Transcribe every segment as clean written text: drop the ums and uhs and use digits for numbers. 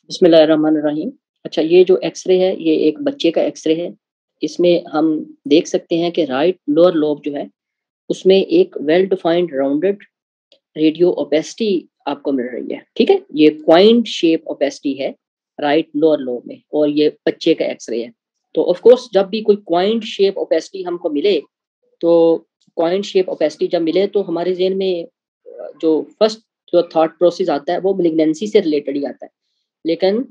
बिस्मिल्लाहिर्रहमानिर्रहीम। अच्छा, ये जो एक्स-रे है, ये एक बच्चे का एक्स-रे है। इसमें हम देख सकते हैं कि राइट लोअर लोब जो है, उसमें एक well defined rounded radio opacity आपको मिल रही है, ठीक है? ये पॉइंट शेप ओपेसिटी है राइट लोअर लोब में और ये बच्चे का एक्स-रे है। तो ऑफ कोर्स जब भी कोई पॉइंट शेप ओपेसिटी हमको मिले, तो पॉइंट शेप ओपेसिटी जब मिले तो हमारे ज़हन में जो फर्स्ट जो थॉट प्रोसेस आता है, वो मैलिग्नेंसी से रिलेटेड ही आता है। लेकिन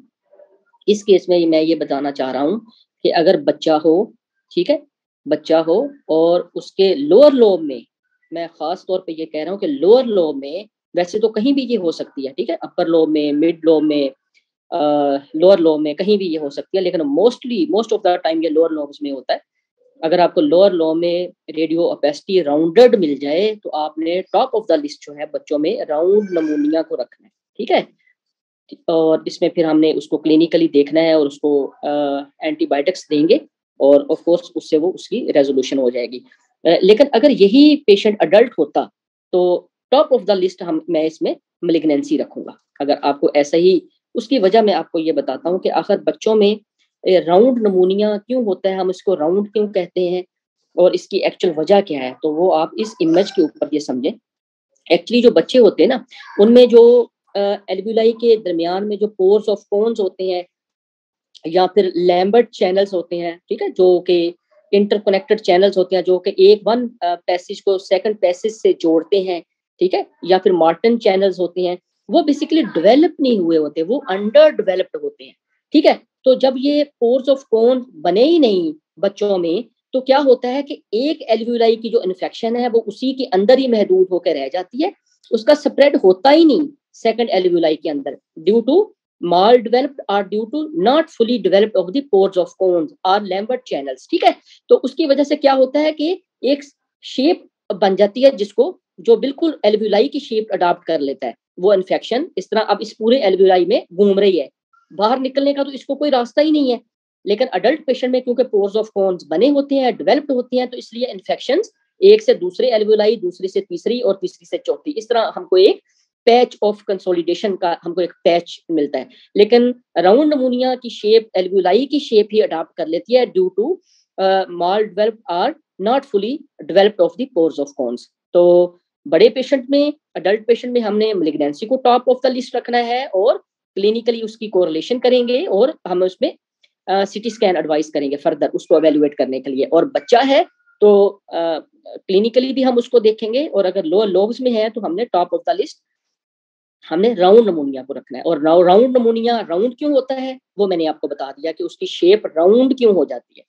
इस केस में मैं ये बताना चाह रहा हूँ कि अगर बच्चा हो, ठीक है? बच्चा हो और उसके लोअर लोब में, मैं ख़ास तौर पे ये कह रहा हूँ कि लोअर लोब में, वैसे तो कहीं भी ये हो सकती है, ठीक है? अपर लोब में, मिड लोब में, लोअर लोब में, कहीं भी ये हो सकती है, लेकिन मोस्ट ऑफ द टाइम ये लोअर लोब्स में होता है। अगर आपको लोअर लोब में रेडियो ओपेसिटी राउंडेड मिल जाए, तो आपने टॉप ऑफ द लिस्ट जो है बच्चों में राउंड नमूनिया को रखना है, ठीक है? और इसमें फिर हमने उसको क्लिनिकली देखना है और उसको एंटीबायोटिक्स देंगे और ऑफ कोर्स उससे वो उसकी रेजोल्यूशन हो जाएगी। लेकिन अगर यही पेशेंट अडल्ट होता, तो टॉप ऑफ द लिस्ट हम मैं इसमें मैलिग्नेंसी रखूंगा। अगर आपको ऐसा ही, उसकी वजह मैं आपको ये बताता हूँ कि आखिर बच्चों में राउंड नमूनिया क्यों होता है, हम इसको राउंड क्यों कहते हैं और इसकी एक्चुअल वजह क्या है, तो वो आप इस इमेज के ऊपर ये समझें। एक्चुअली जो बच्चे होते हैं ना, उनमें जो एल्वियोलाई के दरमियान में जो पोर्स ऑफ कोन्स होते हैं या फिर लैम्बर्ट चैनल्स होते हैं, ठीक है? जो कि इंटरकनेक्टेड चैनल्स होते हैं, जो कि एक वन पैसेज को सेकंड पैसेज से जोड़ते हैं, ठीक है? या फिर मार्टन चैनल्स होते हैं, वो बेसिकली डेवलप नहीं हुए होते, वो अंडर डेवलप्ड होते हैं, ठीक है? तो जब ये पोर्स ऑफ कोन बने ही नहीं बच्चों में, तो क्या होता है कि एक एल्वियोलाई की जो इन्फेक्शन है, वो उसी के अंदर ही महदूद होकर रह जाती है, उसका स्प्रेड होता ही नहीं सेकंड एल्वियोलाई के अंदर, due to maldeveloped are due to not fully developed of the pores of cones or Lambert channels, ठीक है? तो उसकी वजह से क्या होता है कि एक शेप बन जाती है, जिसको जो बिल्कुल एल्वियोलाई की शेप अडॉप्ट कर लेता है, वो इन्फेक्शन इस तरह अब इस पूरे एल्वियोलाई में घूम रही है, बाहर निकलने का तो इसको कोई रास्ता ही नहीं है। लेकिन अडल्ट पेशेंट में क्योंकि पोर्स ऑफ कोन्स बने होते हैं, डेवलप्ड होती हैं, तो इसलिए इन्फेक्शन एक से दूसरे एल्वियोलाई, दूसरी से तीसरी और तीसरी से चौथी, इस तरह हमको एक पैच ऑफ कंसोलिडेशन का हमको एक पैच मिलता है। लेकिन राउंड नमूनिया की शेप एल्वियोलाई की शेप ही अडॉप्ट कर लेती है, due to maldeveloped are not fully developed of the pores of cones. तो बड़े पेशेंट में, अडल्ट पेशेंट में हमने मैलिग्नेंसी को टॉप ऑफ द लिस्ट रखना है और क्लिनिकली उसकी कोरिलेशन करेंगे और हम उसमें सीटी स्कैन एडवाइस करेंगे फर्दर उसको एवेलुएट करने के लिए। और बच्चा है तो क्लिनिकली भी हम उसको देखेंगे और अगर लोअर लोब्स में है तो हमने टॉप ऑफ द लिस्ट हमने राउंड नमूनिया को रखना है। और राउंड नमूनिया राउंड क्यों होता है, वो मैंने आपको बता दिया कि उसकी शेप राउंड क्यों हो जाती है।